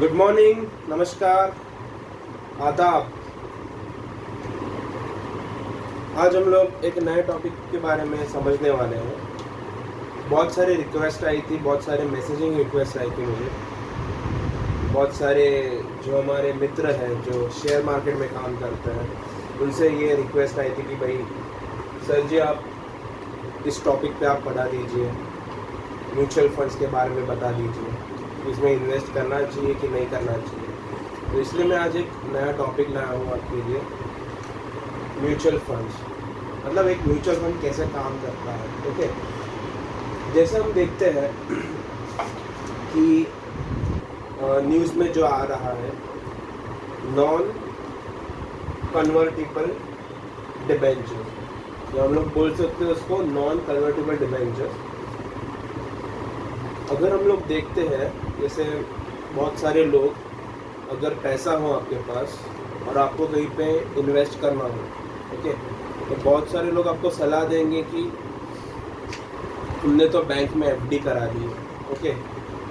Good morning, नमस्कार, आदाब। आज हम लोग एक नए टॉपिक के बारे में समझने वाले हैं। बहुत सारे रिक्वेस्ट आई थी, बहुत सारे मैसेजिंग रिक्वेस्ट आई थी मुझे। बहुत सारे जो हमारे मित्र हैं जो शेयर मार्केट में काम करते हैं, उनसे ये रिक्वेस्ट आई थी कि भाई सर जी आप इस टॉपिक पे आप पढ़ा दीजिए, म्यूचुअल फंड्स के बारे में बता दीजिए, इसमें इन्वेस्ट करना चाहिए कि नहीं करना चाहिए। तो इसलिए मैं आज एक नया टॉपिक लाया हूँ आपके लिए, म्यूचुअल फंड्स। मतलब एक म्यूचुअल फंड कैसे काम करता है। ओके, जैसे हम देखते हैं कि न्यूज़ में जो आ रहा है, नॉन कन्वर्टिबल डिबेंचर, जो हम लोग बोल सकते हैं उसको नॉन कन्वर्टिबल डिबेंचर। अगर हम लोग देखते हैं, जैसे बहुत सारे लोग, अगर पैसा हो आपके पास और आपको कहीं पे इन्वेस्ट करना हो, ओके, तो बहुत सारे लोग आपको सलाह देंगे कि तुमने तो बैंक में एफडी करा दी है। Okay,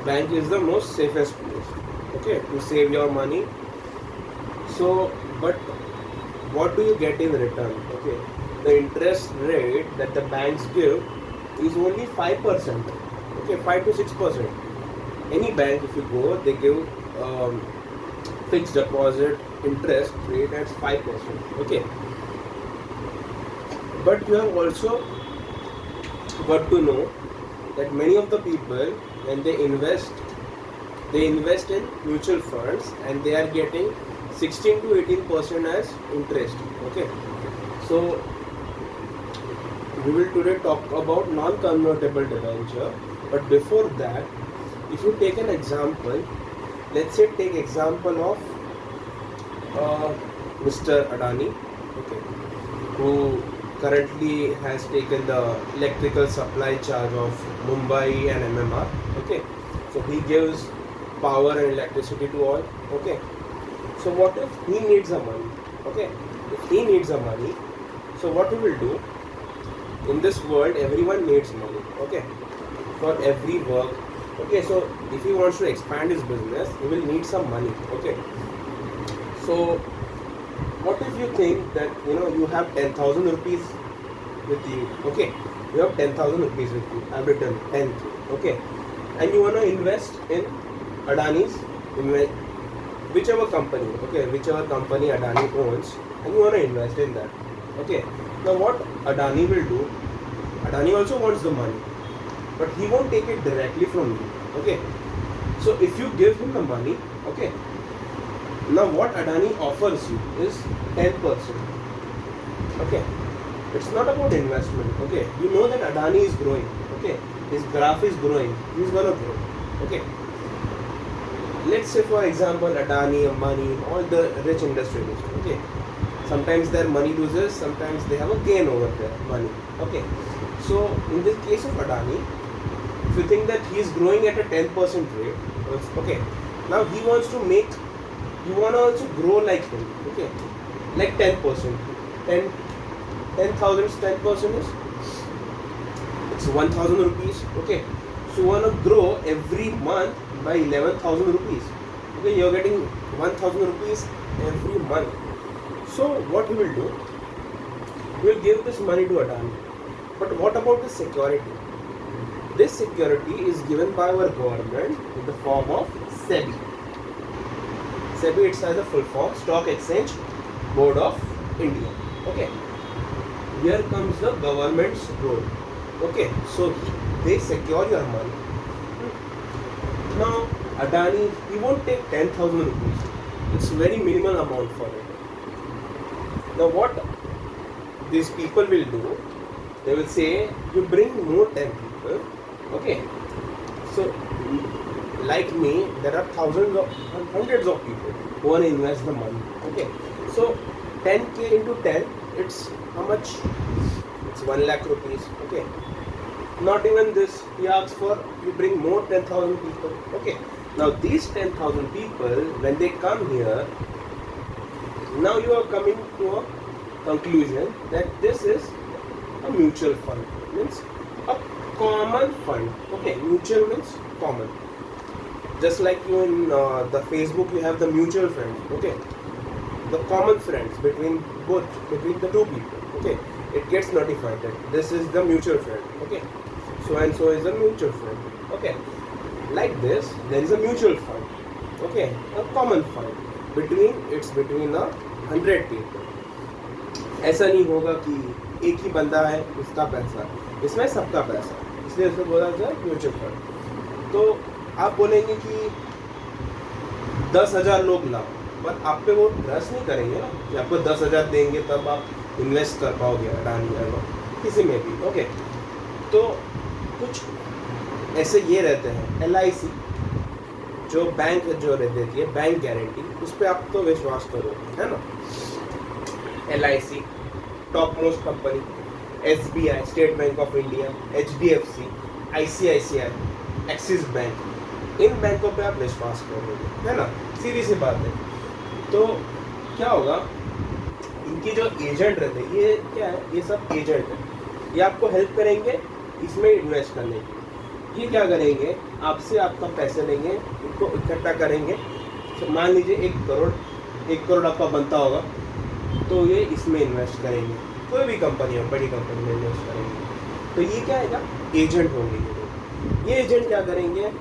bank is the most safest place, okay, to save your money. So but what do you get in return? Okay, the interest rate that the banks give is only 5%. Okay, 5 to 6%. Any bank, if you go, they give fixed deposit interest rate at 5%. Okay, but you have also got to know that many of the people, when they invest in mutual funds and they are getting 16 to 18% as interest. Okay, so we will today talk about non-convertible debenture. But before that, if you take an example, let's say take example of Mr. Adani, okay, who currently has taken the electrical supply charge of Mumbai and MMR. Okay, so he gives power and electricity to all. Okay, so what if he needs the money? Okay, if he needs the money, so what he will do? In this world, everyone needs money. Okay, for every work. Okay, so if he wants to expand his business, he will need some money. Okay, so what if you think that you have 10,000 rupees with you? Okay, you have 10,000 rupees with you. I've written 10. Okay, and you want to invest in Adani's whichever company, okay, whichever company Adani owns, and you want to invest in that. Okay, now what Adani will do, Adani also wants the money, but he won't take it directly from you. Okay, so if you give him the money, okay, now what Adani offers you is 10%. Okay, it's not about investment. Okay, you know that Adani is growing. Okay, his graph is growing, he's gonna grow. Okay, let's say for example Adani, Ambani, all the rich industrialists. Okay, sometimes their money loses, sometimes they have a gain over their money. Okay, so in this case of Adani, if you think that he is growing at a 10% rate, okay, now he wants to make, you want to also grow like him. Okay, like 10%, 10,000 10% is, it's 1,000 rupees. Okay, so you want to grow every month by 11,000 rupees. Okay, you're getting 1,000 rupees every month. So what he will do, he will give this money to Adani. But what about the security? This security is given by our government in the form of SEBI. SEBI, it has a full form, Stock Exchange Board of India. Okay, here comes the government's role. Okay, so they secure your money. Now Adani, he won't take 10,000 rupees. It's very minimal amount for it. Now what these people will do, they will say you bring more 10 people. Okay, so like me, there are thousands of, hundreds of people who want to invest the money. Okay, so 10k into 10, it's how much? It's 1 lakh rupees. Okay, not even this, he asks for, you bring more 10,000 people. Okay, now these 10,000 people, when they come here, now you are coming to a conclusion that this is a mutual fund, means a common fund. Okay, mutual means common. just like you in the Facebook, you have the mutual friends, okay, the common friends between the two people, okay. It gets notified that this is the mutual friend, okay, so and so is a mutual friend, okay. Like this, there is a mutual fund, okay, a common fund between 100 people. ऐसा नहीं होगा कि एक ही बंदा है उसका पैसा, इसमें सबका पैसा, इसलिए उसको बोला जाए म्यूचुअल फंड। तो आप बोलेंगे कि 10,000 लोग लाओ, पर आप पे वो ट्रस्ट नहीं करेंगे ना कि आपको 10,000 देंगे तब आप इन्वेस्ट कर पाओगे अडानी या किसी में भी, ओके। तो कुछ ऐसे ये रहते हैं, LIC जो बैंक जो देती है बैंक गारंटी, उस पर आप तो विश्वास करो, है ना। LIC top most company, SBI state bank of India, HDFC, ICICI, axis bank, इन बैंकों पे आप विश्वास करोगे, है ना, सीधी सी बात है। तो क्या होगा, इनकी जो एजेंट रहते हैं, ये क्या है, ये सब एजेंट है, ये आपको हेल्प करेंगे इसमें इन्वेस्ट करने की। ये क्या करेंगे, आपसे आपका पैसे लेंगे, इनको इकट्ठा करेंगे। तो मान लीजिए 1 करोड़ आपका बनता होगा, तो ये इसमें इन्वेस्ट करेंगे, कोई भी कंपनी हो, बड़ी कंपनी में इन्वेस्ट करेंगे। तो ये क्या है, एजेंट होंगे ये लोग। ये एजेंट क्या करेंगे,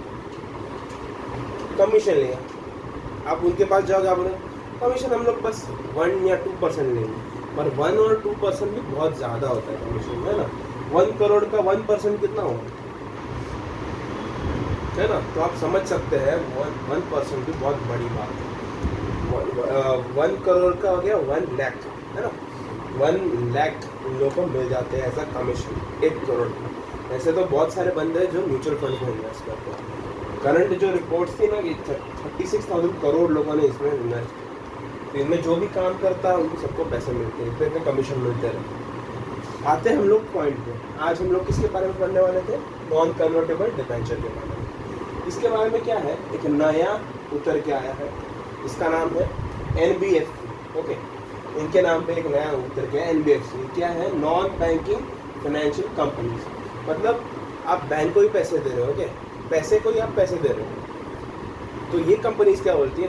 कमीशन लेंगे। आप उनके पास जाओगे, आप बोले कमीशन हम लोग बस 1 या 2% लेंगे, पर 1 और 2% भी बहुत ज़्यादा होता है कमीशन, है ना। 1 करोड़ का 1% कितना होगा, है ना। तो आप समझ सकते हैं 1% भी बहुत बड़ी बात है। 1 करोड़ का हो गया 1 लाख, है ना। 1 लाख उन लोगों को मिल जाते हैं ऐसा कमीशन 1 करोड़ का। ऐसे तो बहुत सारे बंदे हैं जो म्यूचुअल फंड में इन्वेस्ट करते हैं। करंट जो रिपोर्ट्स थी ना कि 36,000 करोड़ लोगों ने इसमें इन्वेस्ट किया। तो इनमें जो भी काम करता है उनको सबको पैसे मिलते हैं, इतने कमीशन मिलते रहे। आते हैं हम लोग पॉइंट पे। आज हम लोग किसके बारे में पढ़ने वाले थे, नॉन कन्वर्टेबल डिबेंचर के बारे में। इसके बारे में क्या है, एक नया उतर के आया है, इसका नाम है NBFC, ओके। इनके नाम पे एक नया उतर के NBFC क्या है, नॉन बैंकिंग फाइनेंशियल कंपनीज। मतलब आप बैंक को ही पैसे दे रहे हो, ओके, पैसे को ही आप पैसे दे रहे हो। तो ये कंपनीज क्या बोलती है,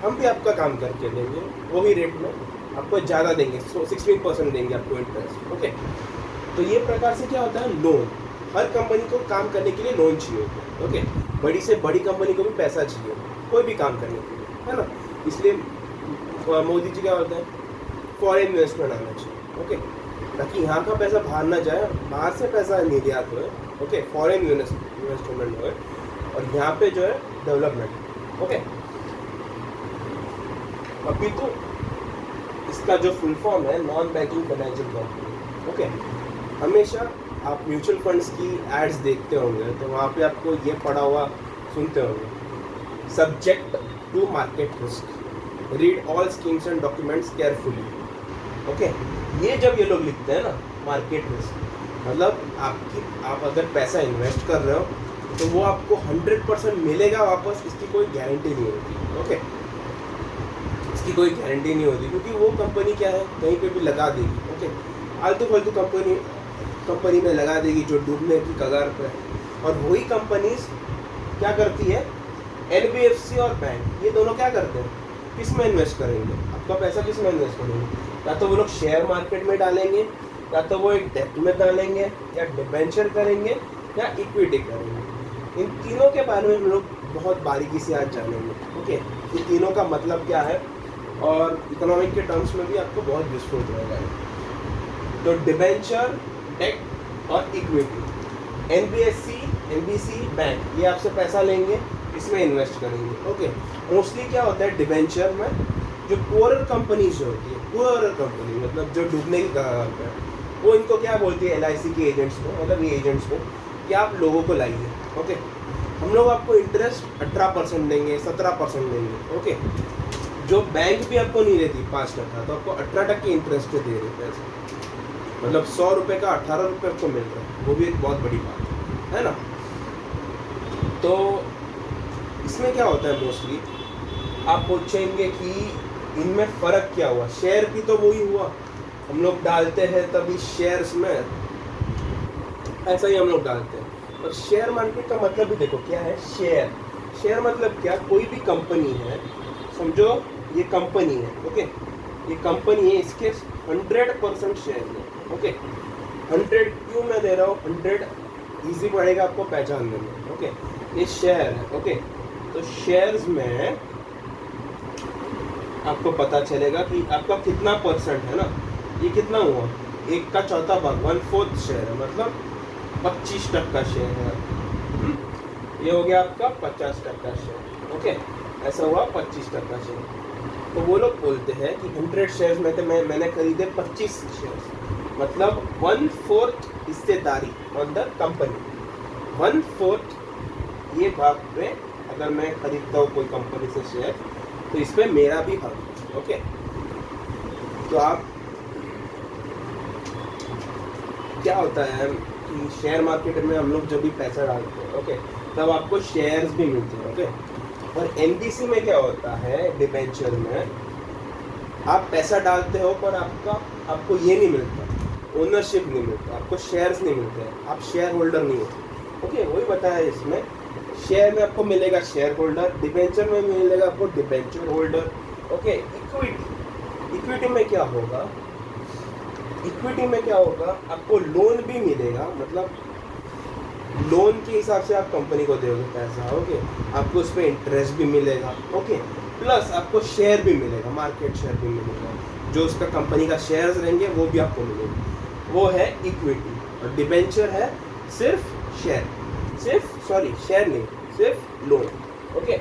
हम भी आपका काम करके देंगे, वही रेट में आपको ज़्यादा देंगे, 16% देंगे आपको इंटरेस्ट, ओके। तो ये प्रकार से क्या होता है, लोन। हर कंपनी को काम करने के लिए लोन चाहिए होता है, ओके। बड़ी से बड़ी कंपनी को भी पैसा चाहिए, कोई भी काम करने के लिए, है ना। इसलिए मोदी जी क्या होता है, फॉरेन इन्वेस्टमेंट आना चाहिए, ओके, ताकि यहाँ का पैसा बाहर ना जाए, बाहर से पैसा निर्यात हो, ओके, फॉरेन इन्वेस्टमेंट हो, और यहाँ पे जो है डेवलपमेंट, ओके। अभी तो इसका जो फुल फॉर्म है non banking financial company, okay. हमेशा आप म्यूचुअल फंड्स की एड्स देखते होंगे, तो वहाँ पे आपको ये पढ़ा हुआ सुनते होंगे, subject to market risk, read all schemes and documents carefully, okay. ये जब ये लोग लिखते हैं ना, मार्केट रिस्क, मतलब आप अगर पैसा इन्वेस्ट कर रहे हो तो वो आपको 100% मिलेगा वापस, इसकी कोई गारंटी नहीं होती, ओके। इसकी कोई गारंटी नहीं होती, क्योंकि वो कंपनी क्या है, कहीं पे भी लगा देगी, ओके। आलतू फालतू कंपनी में लगा देगी जो डूबने की कगार पे है। और वही कंपनीज क्या करती है, NBFC और बैंक, ये दोनों क्या करते हैं, किस में इन्वेस्ट करेंगे, आपका पैसा किस में इन्वेस्ट करेंगे, या तो वो लोग शेयर मार्केट में डालेंगे, या तो वो एक डेट में डालेंगे, या डिबेंचर करेंगे, या इक्विटी करेंगे। इन तीनों के बारे में हम लोग बहुत बारीकी से आज जानेंगे, ओके। इन तीनों का मतलब क्या है, और इकोनॉमिक के टर्म्स में भी आपको बहुत यूजफुल रहेगा। तो डिबेंचर, डेट और इक्विटी, NBC बैंक, ये आपसे पैसा लेंगे, इसमें इन्वेस्ट करेंगे, ओके। मोस्टली क्या होता है डिबेंचर में, जो पुअरर कंपनीज होती है, पुअरर कंपनी मतलब जो डूबने की कगार पे है, वो इनको क्या बोलती है, LIC के एजेंट्स को, मतलब ये एजेंट्स को, कि आप लोगों को लाइए, ओके। हम लोग आपको इंटरेस्ट 18% देंगे, 17% देंगे, ओके। जो बैंक भी आपको नहीं देती 5%, तो आपको 18% इंटरेस्ट दे रहे पैसे, मतलब 100 रुपये का 18 रुपये आपको मिल रहा है, वो भी एक बहुत बड़ी बात है ना। तो इसमें क्या होता है, मोस्टली आप पूछेंगे कि इनमें फ़र्क क्या हुआ, शेयर भी तो वही हुआ, हम लोग डालते हैं तभी शेयर्स में, ऐसा ही हम लोग डालते हैं। और शेयर मार्केट का मतलब भी देखो क्या है, शेयर मतलब क्या, कोई भी कंपनी है, समझो ये कंपनी है, ओके, ये कंपनी है, इसके 100% शेयर है, ओके। 100 क्यों मैं दे रहा हूँ, 100 ईजी पड़ेगा आपको पहचानने में, ओके। ये शेयर है, ओके। तो शेयर्स में आपको पता चलेगा कि आपका कितना परसेंट है ना, ये कितना हुआ, 1/4 1/4 शेयर है, मतलब 25% शेयर है। ये हो गया आपका 50% शेयर, ओके। ऐसा हुआ 25% शेयर। तो वो लोग बोलते हैं कि 100 शेयर्स में तो मैंने खरीदे 25 शेयर्स, मतलब 1/4 हिस्सेदारी ऑन द कंपनी। 1/4 ये भाग पे अगर मैं खरीदता हूँ कोई कंपनी से शेयर, तो इस पे मेरा भी हक है, ओके। तो आप क्या होता है कि शेयर मार्केट में हम लोग जब भी पैसा डालते हैं, ओके, तब आपको शेयर्स भी मिलते हैं, ओके। और एनबीसी में क्या होता है, डिबेंचर में आप पैसा डालते हो पर आपको ये नहीं मिलता, ओनरशिप नहीं मिलता, आपको शेयर्स नहीं मिलते, आप शेयर होल्डर नहीं होते, ओके। वही बताया इसमें, शेयर में आपको मिलेगा शेयर होल्डर, डिबेंचर में मिलेगा आपको डिबेंचर होल्डर, ओके। इक्विटी में क्या होगा, इक्विटी में क्या होगा, आपको लोन भी मिलेगा, मतलब लोन के हिसाब से आप कंपनी को दोगे पैसा, ओके। आपको उस पर इंटरेस्ट भी मिलेगा, ओके। प्लस आपको शेयर भी मिलेगा, मार्केट शेयर भी मिलेगा, जो उसका कंपनी का शेयर्स रहेंगे वो भी आपको मिलेगा, वो है इक्विटी। और डिबेंचर है सिर्फ शेयर, शेयर नहीं, सिर्फ लोन, ओके।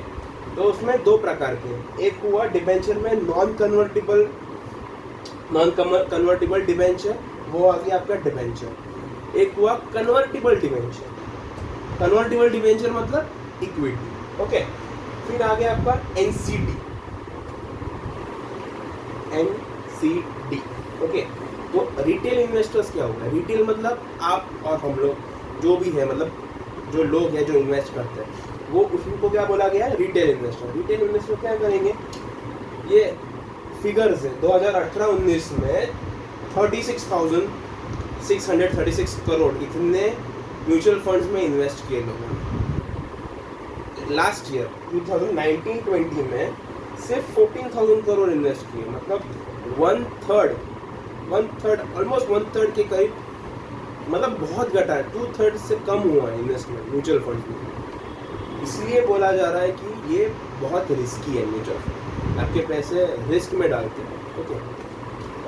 तो उसमें दो प्रकार के, एक हुआ डिबेंचर में नॉन कन्वर्टिबल डिबेंचर, वो आ गया आपका डिबेंचर। एक हुआ कन्वर्टिबल डिबेंचर, कन्वर्टिबल डिबेंचर मतलब इक्विटी, ओके। फिर आ गया आपका एनसीडी, ओके। तो रिटेल इन्वेस्टर्स क्या होगा, रिटेल मतलब आप और हम लोग जो भी है, मतलब जो लोग हैं जो इन्वेस्ट करते हैं, वो उनको क्या बोला गया है, रिटेल इन्वेस्टर। रिटेल इन्वेस्टर क्या करेंगे, ये फिगर्स है 2018-19 में 36,636 करोड़ इतने म्यूचुअल फंड्स में इन्वेस्ट किए लोगों ने। लास्ट ईयर 2019-20 में सिर्फ 14,000 करोड़ इन्वेस्ट किए, मतलब one third almost one third के करीब, मतलब बहुत घटा है, 2/3 से कम हुआ है इन्वेस्टमेंट म्यूचुअल फंड में। इसलिए बोला जा रहा है कि ये बहुत रिस्की है, म्यूचुअल फंड आपके पैसे रिस्क में डालते हैं, ओके।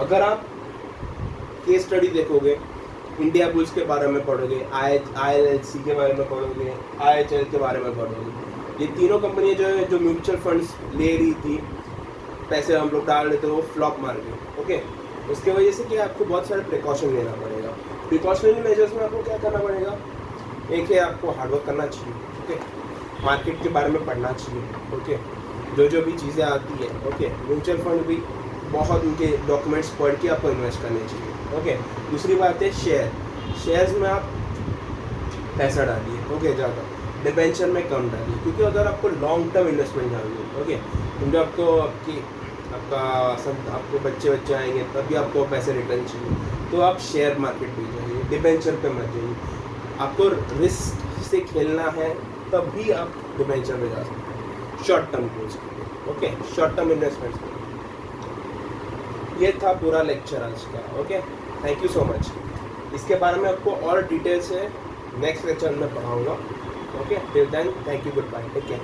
अगर आप केस स्टडी देखोगे, इंडिया बुल्स के बारे में पढ़ोगे, ILC के बारे में पढ़ोगे, IHL के बारे में पढ़ोगे, ये तीनों कंपनियां जो म्यूचुअल फंड्स ले रही थी, पैसे हम लोग डाल रहे थे, वो फ्लॉप मार गए, ओके। उसके वजह से क्या आपको बहुत सारे प्रिकॉशन लेना पड़ेगा। प्रिकॉशनरी मेजर्स में आपको क्या करना पड़ेगा, एक है आपको हार्डवर्क करना चाहिए, ओके। मार्केट के बारे में पढ़ना चाहिए, ओके। जो भी चीज़ें आती है, ओके। म्यूचुअल फंड भी बहुत उनके डॉक्यूमेंट्स पढ़ के आपको इन्वेस्ट करने चाहिए, ओके। दूसरी बात है शेयर्स में आप पैसा डालिए, ओके, ज़्यादा। डिबेंचर में कम डालिए, क्योंकि अगर आपको लॉन्ग टर्म इन्वेस्टमेंट डालनी है, ओके, क्योंकि आपको बच्चे आएंगे तभी आपको पैसे रिटर्न चाहिए, तो आप शेयर मार्केट पे जाइए, डिबेंचर पे मत जाइए। आपको रिस्क से खेलना है तभी आप डिबेंचर में जा सकते हैं, शॉर्ट टर्म गोल्स के लिए, ओके, शॉर्ट टर्म इन्वेस्टमेंट्स के लिए। ये था पूरा लेक्चर आज का, okay. Thank you so much. इसके बारे में आपको और डिटेल्स है नेक्स्ट लेक्चर में पढ़ाऊँगा, okay. Till then, thank you, goodbye, take care.